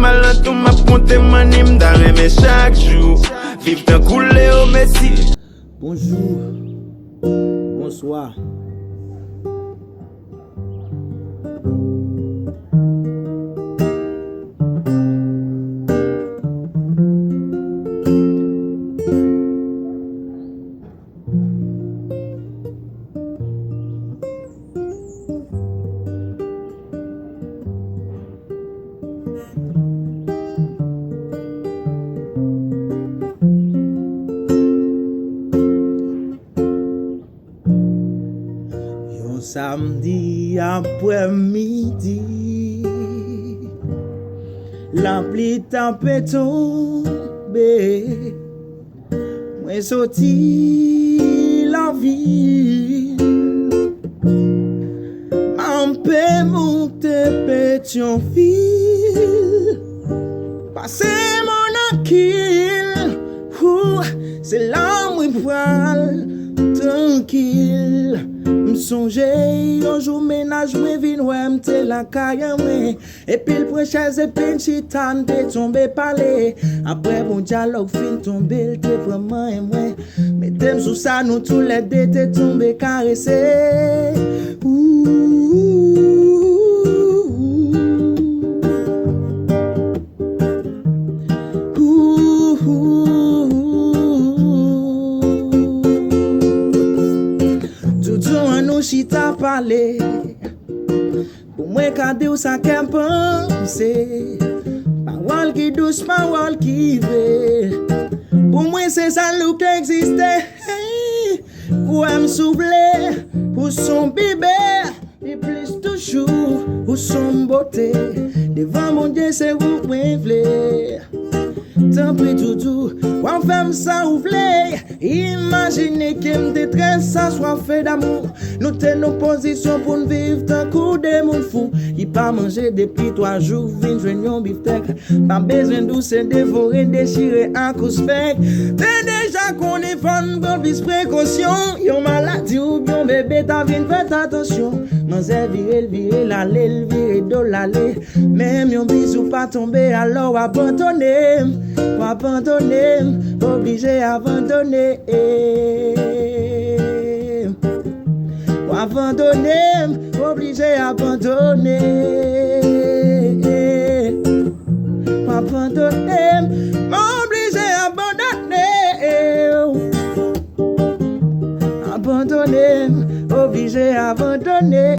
mal dans tout m'a compté money m'dare mais chaque jour vivre d'un coulé au Messi. Bonjour, bonsoir. Samedi après-midi, la pluie tempête tombée, moi sorti la ville, m'empê monter Pétionville, passer mon akil, c'est là où je parle tranquille. M'songe un jour ménage moi vin ouais m'te la caille moi et puis le prochaise et puis chitan te tomber parler après bon dialogue fin tomber te vraiment et moi mais t'aimes sous ça nous tous les deux te tomber caresser chita parler pour moi garder ça qu'un penser parole qui douce parole qui veut pour moi c'est ça qui existe pour me souffler pour son bébé et plus toujours pour son beauté devant mon Dieu c'est vous pouvez tant pis tout on fait ça ouvler imaginez que me détresse ça soit fait d'amour nous tenons position pour nous vivre tant coup de monde fou il pas manger depuis 3 jours vin joignon biftec pas besoin douce dévorer déchirer un coup spec mais déjà qu'on est fan de plus précaution yon maladie ou bien bébé ta vin faites attention manger virer l'aller virer de l'aller même yon bisou pas tomber alors abandonner obligé abandonner obligé abandonner obligé abandonner obligé abandonner